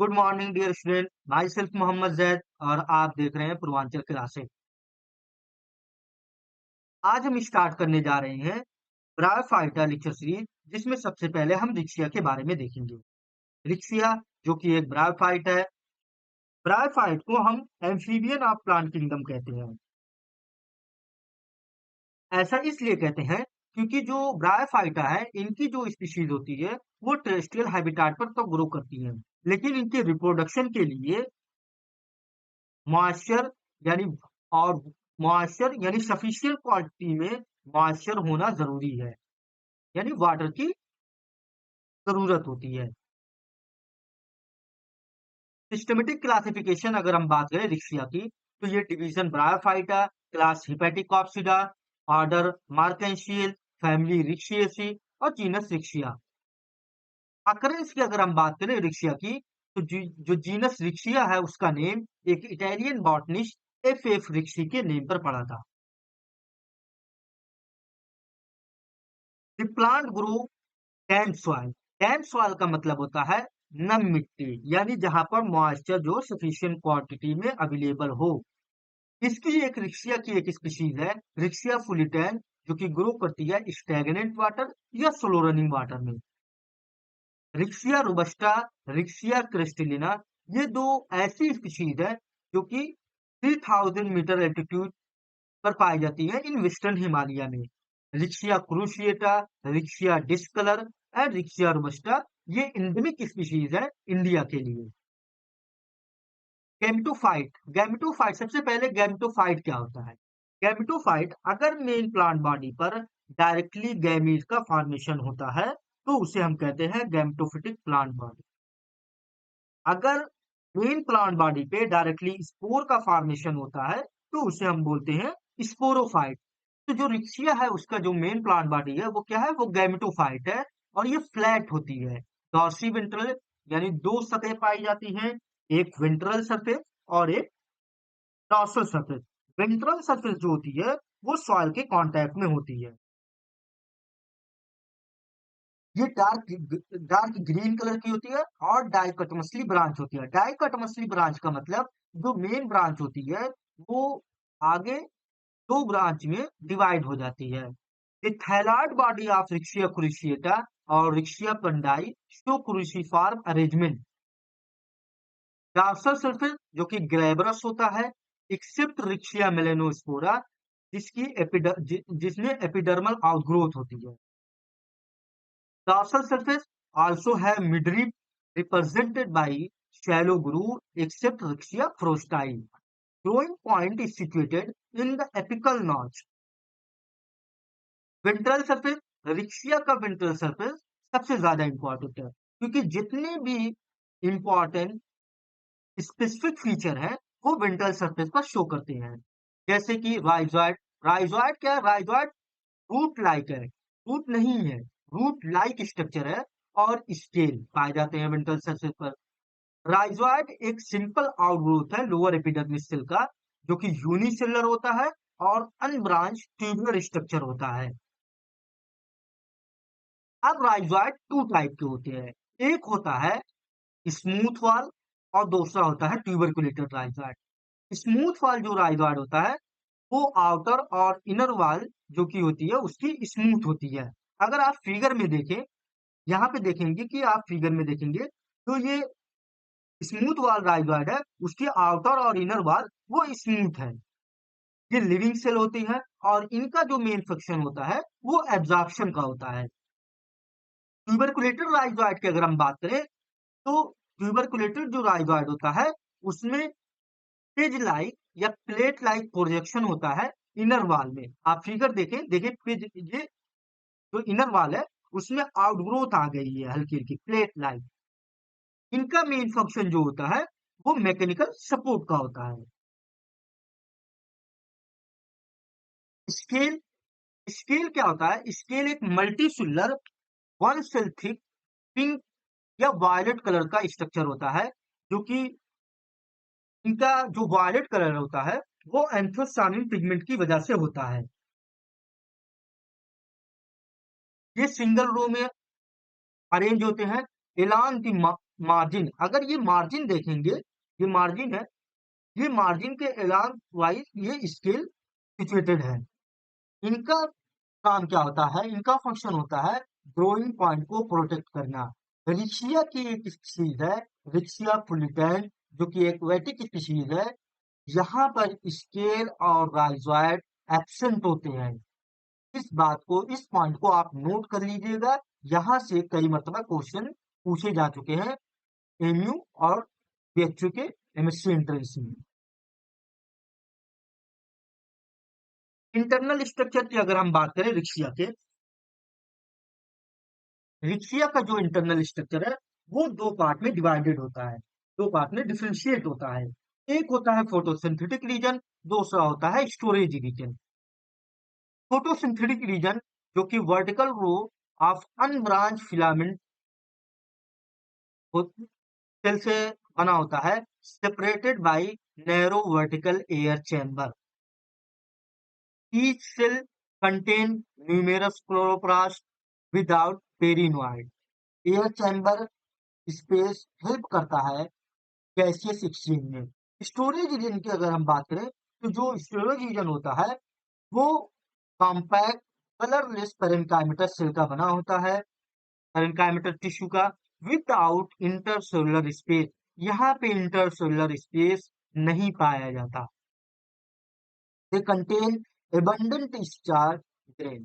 Good morning dear student, myself Mohammad Zaid और आप देख रहे हैं पूर्वांचल क्लासेस। आज हम स्टार्ट करने जा रहे हैं ब्रायोफाइटा लेक्चर सीरीज, जिसमें सबसे पहले हम रिक्शिया के बारे में देखेंगे। रिक्शिया जो कि एक ब्रायोफाइट है। ब्रायोफाइट को हम एम्फीबियन ऑफ प्लांट किंगडम कहते हैं। ऐसा इसलिए कहते हैं क्योंकि जो ब्रायोफाइटा है, इनकी जो स्पीशीज होती है वो टेरेस्ट्रियल हैबिटाट पर तो ग्रो करती है, लेकिन इनके रिप्रोडक्शन के लिए मॉइस्चर यानी और मॉइस्चर यानी सफिशिएंट क्वांटिटी में मॉइस्चर होना जरूरी है, यानी वाटर की जरूरत होती है। सिस्टमेटिक क्लासिफिकेशन अगर हम बात करें रिक्शिया की, तो ये division Bryophyta, class Hepaticopsida, order Marchantiales, family Ricciaceae और जीनस रिक्शिया। अकरेंस की अगर हम बात करें रिक्शिया की, तो जो जीनस रिक्शिया है उसका नेम एक इटालियन बॉटनिस्ट एफ रिक्शी के नेम पर पड़ा था। The plant grow damp soil. Damp soil का मतलब होता है नम मिट्टी, यानी जहां पर मॉइस्चर जो सफिशिएंट क्वांटिटी में अवेलेबल हो। इसकी एक रिक्शिया की एक स्पीशीज है रिक्शिया फुलिटैन, जो कि ग्रो करती है स्टैग्नेंट वाटर या स्लो रनिंग वाटर में। रिक्शिया रोबस्टा, रिक्शिया क्रिस्टलिना, ये दो ऐसी स्पीशीज है जो कि 3000 मीटर एल्टीट्यूड पर पाई जाती है इन वेस्टर्न हिमालय में। Riccia cruciata, Riccia discolor and Riccia robusta, ये इंडेमिक स्पीशीज है इंडिया के लिए। गैमेटोफाइट। गैमेटोफाइट, सबसे पहले गैमेटोफाइट क्या होता है? गैमेटोफाइट अगर मेन प्लांट बॉडी पर डायरेक्टली गैमीट का फॉर्मेशन होता है तो उसे हम कहते हैं गैमेटोफिटिक प्लांट बॉडी। अगर मेन प्लांट बॉडी पे डायरेक्टली स्पोर का फॉर्मेशन होता है तो उसे हम बोलते हैं स्पोरोफाइट। तो जो रिक्शिया है उसका जो मेन प्लांट बॉडी है वो क्या है? वो गैमेटोफाइट है और ये फ्लैट होती है। डॉर्सी वेंट्रल, यानी दो सतह पाई जाती हैं, एक वेंट्रल सरफेस और एक डॉर्सल सरफेस। वेंट्रल सरफेस जो होती है वो सॉइल के कांटेक्ट में होती है। ये डार्क ग्रीन कलर की होती है और डाइकोटोमसली ब्रांच होती है। डाइकोटोमसली ब्रांच का मतलब जो मेन ब्रांच होती है वो आगे दो ब्रांच में डिवाइड हो जाती है। The thyroid body of Rixia cruciata और Rixia pandai show cruciform arrangement। Dorsal surface जो कि ग्लैब्रस होता है, एक्सेप्ट रिक्शिया मेलेनोस्पोरा, जिसमें एपिडर्मल आउटग्रोथ होती है। Dorsal surface also have midrib represented by shallow groove except Rixia frosti. Growing point is situated in the apical notch. Ventral surface, रिक्शिया का ventral surface सबसे ज्यादा इंपॉर्टेंट है, क्योंकि जितने भी इंपॉर्टेंट स्पेसिफिक फीचर है वो वेंट्रल सरफेस पर शो करते हैं। जैसे कि राइजॉइड। राइजॉइड क्या है? राइजॉइड रूट लाइक है, रूट नहीं है, रूट लाइक स्ट्रक्चर है और स्केल पाए जाते हैं वेंट्रल सरफेस पर। राइजॉइड एक सिंपल आउटग्रोथ है लोअर एपिडर्मिस सेल का, जो कि यूनिसेलुलर होता है और अनब्रांच ट्यूबुलर स्ट्रक्चर होता है। अब राइजॉइड टू टाइप के होते हैं, एक होता है स्मूथ वॉल और दूसरा होता है ट्यूबरकुलेटेड राइजॉइड। स्मूथ वॉल जो राइजॉइड होता है वो आउटर और इनर वॉल जो की होती है उसकी स्मूथ होती है। अगर आप फिगर में देखें, यहाँ पे देखेंगे कि आप फिगर में देखेंगे तो ये स्मूथ वॉल राइजॉइड है, उसकी आउटर और इनर वॉल वो स्मूथ है। ये लिविंग सेल होती है और इनका जो मेन फंक्शन होता है वो एब्जॉर्प्शन का होता है। ट्यूबरकुलेटेड राइजॉइड की अगर हम बात करें तो ट्यूबरकुलेटेड जो राइजॉइड होता है उसमें पेज लाइक या प्लेट लाइक प्रोजेक्शन होता है इनर वॉल में। आप फिगर देखें, देखिए पेज, ये जो इनर वॉल है उसमें आउटग्रोथ आ गई है हल्की हल्की प्लेट लाइक। इनका मेन फंक्शन जो होता है वो मैकेनिकल सपोर्ट का होता है। स्केल। स्केल क्या होता है? स्केल एक multi cellular one cell thick pink या वायलेट कलर का स्ट्रक्चर होता है, जो कि इनका जो वायलेट कलर होता है वो एंथोसानिन पिगमेंट की वजह से होता है। ये सिंगल रो में अरेंज होते हैं along the मार्जिन, अगर ये मार्जिन देखेंगे, ये मार्जिन है, ये मार्जिन के अलॉन्ग वाइज ये स्केल सिचुएटेड है। इनका काम क्या होता है, इनका फंक्शन होता है ग्रोइंग पॉइंट को प्रोटेक्ट करना। रिक्शिया की एक स्पीशीज है, रिक्शिया फुलिटैंड, जो कि एक एक्वेटिक स्पीशीज है। यहाँ पर स्केल और राइजॉइड एब्सेंट होते हैं। इस बात को, इस पॉइंट को आप नोट कर लीजिएगा। यहाँ से कई मरतबा क्वेश्चन पूछे जा चुके हैं एमयू और बीएचयू के एमएससी एंट्रेंस में। इंटरनल स्ट्रक्चर की अगर हम बात करें रिक्शिया के, रिक्शिया का जो इंटरनल स्ट्रक्चर है वो दो पार्ट में डिवाइडेड होता है, दो पार्ट में डिफरेंशिएट होता है। एक होता है फोटोसिंथेटिक रीजन, दूसरा होता है स्टोरेज रीजन। फोटोसिंथेटिक रीजन जो कि vertical row of unbranch filament cell से बना होता है, separated by narrow vertical air chamber. Each cell contain numerous chloroplast without pyrenoid. Air chamber space help करता है गैसियस एक्सचेंज में। स्टोरेज रीजन की अगर हम बात करें तो जो स्टोरेज रीजन होता है वो कॉम्पैक्ट कलरलेस पेरेन्काइमेटर सेल का बना होता है, पेरेन्काइमेटर टिश्यू का, विदाउट इंटरसेलुलर स्पेस। यहाँ पे इंटरसेलुलर स्पेस नहीं पाया जाता। They contain abundant discharge grain.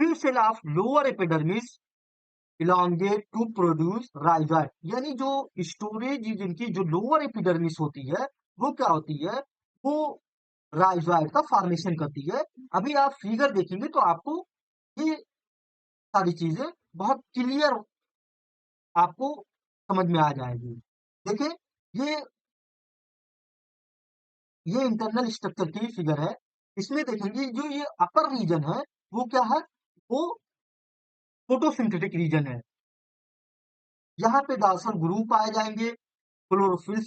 Few cell of lower epidermis elongate to produce rhizoid, यानी जो स्टोरेज जिनकी जो लोअर एपिडर्मिस होती है वो क्या होती है, वो राइजोइड का फॉर्मेशन करती है। अभी आप फिगर देखेंगे तो आपको ये सारी चीजें बहुत क्लियर आपको समझ में आ जाएगी। देखिए, ये ये इंटरनल स्ट्रक्चर की फिगर है। इसमें देखेंगे जो ये अपर रीजन है वो क्या है, वो फोटोसिंथेटिक रीजन है। यहाँ पे डार्सल ग्रुप पाए जाएंगे, क्लोरोफिल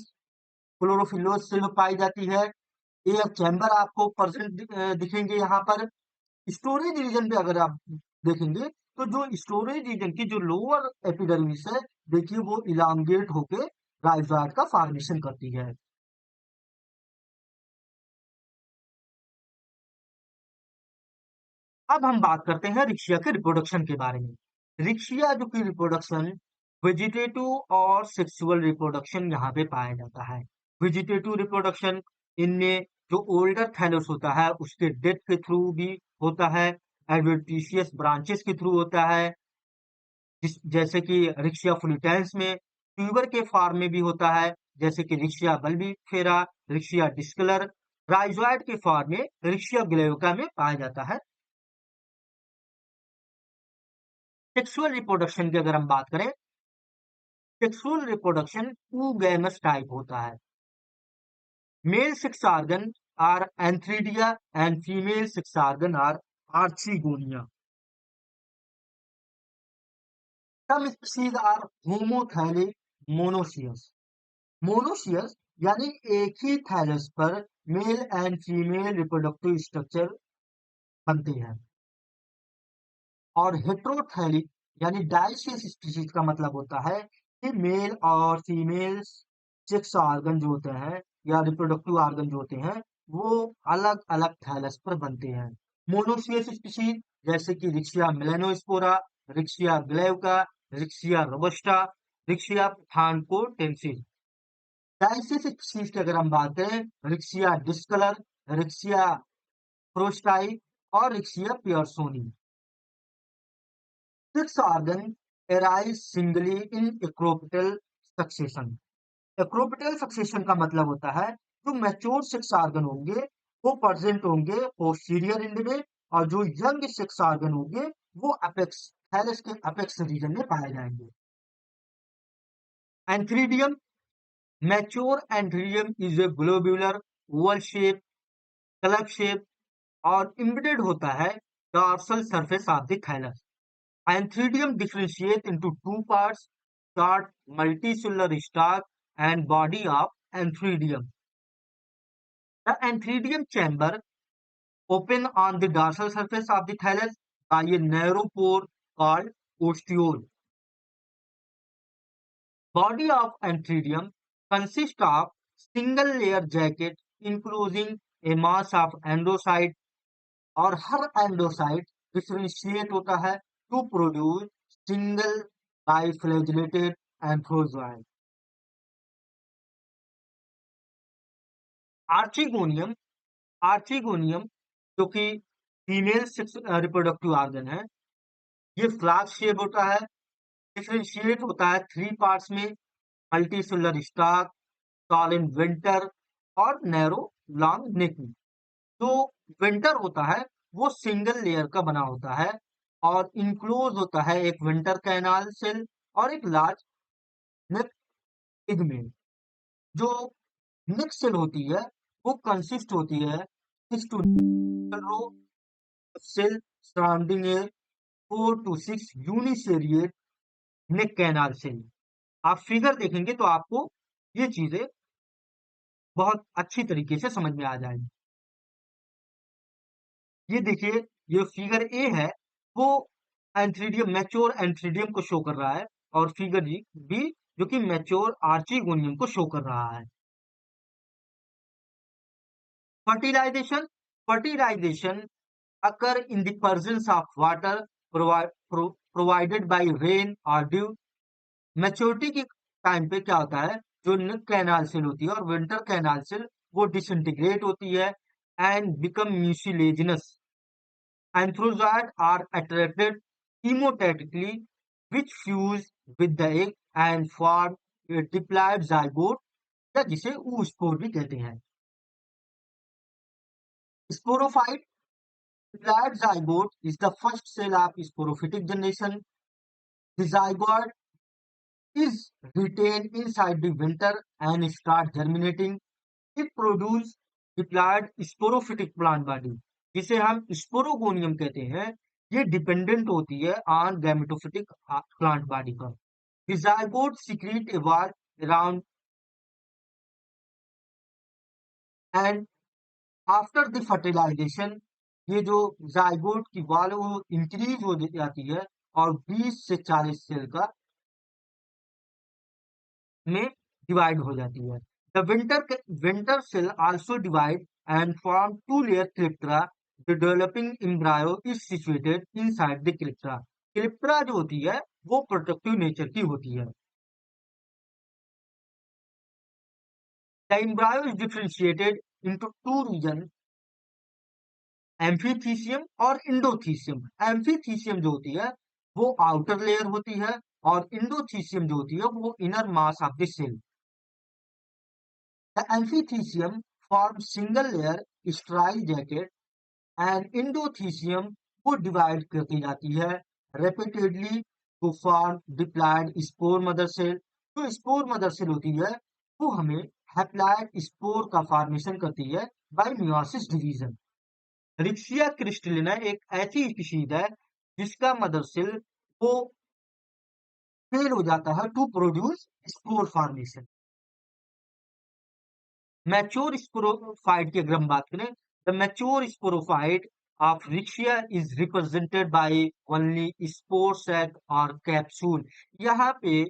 क्लोरोफिलोज सेल पाई जाती है, एयर चैम्बर आपको प्रेजेंट दिखेंगे यहाँ पर। स्टोरेज रीजन पे अगर आप देखेंगे तो जो स्टोरेज रीजन की जो लोअर एपिडर्मिस है, देखिए वो इलांगेट होके राइजोइड का फॉर्मेशन करती है। अब हम बात करते हैं रिक्शिया के रिप्रोडक्शन के बारे में। रिक्शिया जो की रिप्रोडक्शन, वेजिटेटिव और सेक्सुअल रिप्रोडक्शन यहाँ पे पाया जाता है। वेजिटेटिव रिप्रोडक्शन, इनमें जो ओल्डर थैलस होता है उसके डेथ के थ्रू भी होता है, एडवेंटिशियस ब्रांचेस के थ्रू होता है, जैसे कि रिक्शिया फ्लूटेंस में, ट्यूबर के फॉर्म में भी होता है, जैसे कि रिक्शिया बल्बीफेरा, रिक्शिया डिस्कलर, राइजोइड के फॉर्म में रिक्शिया ग्लेविका में पाया जाता है। सेक्सुअल रिप्रोडक्शन की अगर हम बात करें, sexual reproduction oogamous type होता है। Male sex organ are antheridia and female sex organ are archegonia. Some species are homothallic monoecious. Monoecious यानी एक ही थैलस पर male and female reproductive structure बनते हैं। और हेट्रोथैलिक यानी डाइसियस स्पीशीज का मतलब होता है कि मेल और फीमेल सेक्स ऑर्गन जो होते हैं या रिप्रोडक्टिव ऑर्गन जो होते हैं वो अलग अलग थैलस पर बनते हैं। मोनोसियस स्पीशीज जैसे कि Riccia melanospora, Riccia glauca, Riccia robusta, Riccia thankotensis. Dioecious species की अगर हम बात करें, रिक्शिया डिस्कलर, रिक्शिया प्रोस्टाई और रिक्शिया पियर्सोनी। Six organ arise singly in equipital succession. Equipital succession का मतलब होता है जो मैच्योर सेक्स ऑर्गन होंगे वो प्रेजेंट होंगे पोस्टीरियर एंड में, और जो यंग सेक्स ऑर्गन होंगे वो अपेक्स थैलस के अपेक्स रीजन में पाए जाएंगे। Antheridium, mature antheridium is a globular oval shape, club shape और इम्बेडेड होता है dorsal surface of the thallus. Anthridium differentiates into two parts: short multicellular stalk and body of Anthridium. The Anthridium chamber open on the dorsal surface of the thallus by a narrow pore called ostiole. Body of Antheridium consists of single layer jacket enclosing a mass of endocyte और हर एंडोसाइट differentiate होता है to produce single biflagellated antherozoid. Archegonium archegonium जो कि female sex reproductive organ है, ये flask shape होता है, differentiate होता है थ्री पार्ट्स में, multicellular stalk, swollen venter और नैरो लॉन्ग नेक में। जो विंटर होता है वो सिंगल लेयर का बना होता है और इनक्लोज होता है एक विंटर कैनाल सेल और एक लार्ज नेक पिगमेंट। जो नेक सेल होती है वो कंसिस्ट होती है 6 to 9 row cell surrounding a 4 to 6 uniseriate neck canal cell. आप फिगर देखेंगे तो आपको ये चीजें बहुत अच्छी तरीके से समझ में आ जाएगी। ये देखिए, ये फिगर ए है, वो एंथ्रीडियम मैच्योर एंथ्रीडियम को शो कर रहा है और फिगर जी बी जो कि मैच्योर आर्चिगोनियम को शो कर रहा है। Fertilization fertilization occur in the presence of water provided by rain or dew। Maturity के टाइम पे क्या होता है, जो निक कैनाल सेल होती है और विंटर कैनाल सेल वो डिसइंटीग्रेट होती है and become mucilaginous. Anthrozoids are attracted chemotatically, which fuse with the egg and form a diploid zygote या जिसे oospore भी कहते हैं। Sporophyte diploid zygote is the first cell of sporophytic generation. The zygote is retained inside the winter and start germinating. It produce diploid sporophytic plant body, जिसे हम sporogonium कहते हैं। ये डिपेंडेंट होती है ऑन गैमेटोफिटिक प्लांट बॉडी पर। The zygote secrete a wall around and after the fertilization, ये जो जाइगोट की वॉल है वो इंक्रीज हो जाती है और 20 से 40 सेल का में डिवाइड हो जाती है। The winter sale also divide and form two-layer clyptra. The developing embryo is situated inside the clyptra. Clyptra जो होती है वो प्रोटेक्टिव नेचर की होती है। The embryo is differentiated into two regions, amphithecium और इंडोथीसियम। एम्फीथीसियम जो होती है वो आउटर लेयर होती है और इंडोथीसियम जो होती है वो inner mass of the cell. The amphithecium form single layer sterile jacket and endothecium को डिवाइड करती जाती है repeatedly to form diploid spore mother cell. जो स्पोर मदर सेल होती है वो हमें हैप्लॉयड स्पोर का फॉर्मेशन करती है बाय मियोसिस डिवीजन। रिक्शिया क्रिस्टलिना एक ऐसी स्पीशीज है जिसका मदर सेल वो फेल हो जाता है to produce spore formation. Mature sporophyte की अगर हम बात करें, the mature sporophyte of Riccia is represented by only spore sac और कैप्सूल। यहाँ पे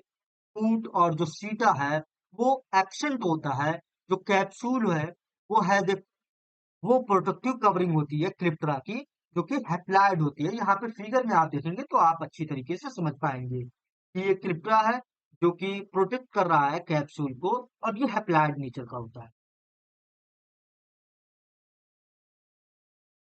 ऊंट और जो सीटा है वो एब्सेंट होता है। जो कैप्सूल है वो है वो प्रोटेक्टिव कवरिंग होती है क्लिप्टरा की, जो कि हैप्लॉइड होती है। यहाँ पे फिगर में आप देखेंगे तो आप अच्छी तरीके से समझ पाएंगे कि ये क्लिप्टरा है जो कि प्रोटेक्ट कर रहा है कैप्सूल को और ये हैप्लॉइड नेचर का होता है।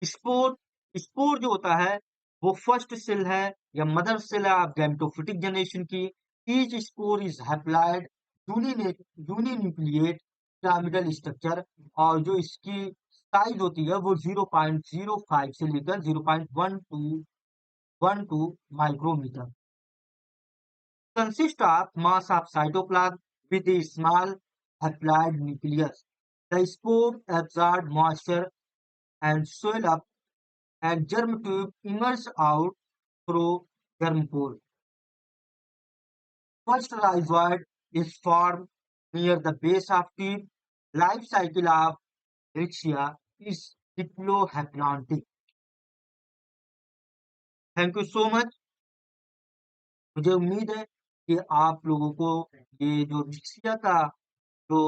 स्पोर स्पोर जो होता है वो फर्स्ट सेल है या मदर सेल है ऑफ गैमेटोफिटिक जनरेशन की। Each spore is haploid uninucleate pyramidal structure और जो इसकी साइज होती है वो 0.05 से लेकर 0.12 micrometre. Consist of mass of cytoplasm with a small haploid nucleus. The spore absorb moisture and swell up and germ tube emerges out through germ pore. First rhizoid is formed near the base of tube. Life cycle of Rixia is diplohaplantic. Thank you so much. मुझे उम्मीद है कि आप लोगों को ये जो Riccia का जो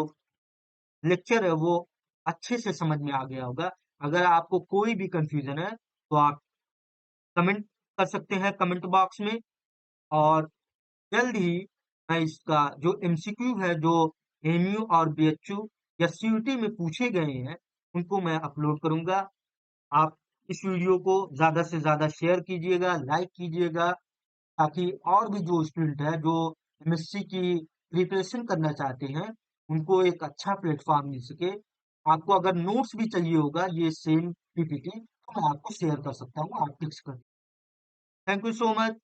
लेक्चर है वो अच्छे से समझ में आ गया होगा। अगर आपको कोई भी कंफ्यूजन है तो आप कमेंट कर सकते हैं कमेंट बॉक्स में, और जल्द ही मैं इसका जो एमसीक्यू है जो एमयू और बीएचयू या सीयूटी में पूछे गए हैं उनको मैं अपलोड करूंगा। आप इस वीडियो को ज़्यादा से ज़्यादा शेयर कीजिएगा, लाइक कीजिएगा, ताकि और भी जो स्टूडेंट है जो एमएससी की प्रिपरेशन करना चाहते हैं उनको एक अच्छा प्लेटफॉर्म मिल सके। आपको अगर नोट्स भी चाहिए होगा ये सेम पीपीटी तो मैं आपको शेयर कर सकता हूँ, आप टिक्स कर। Thank you so much.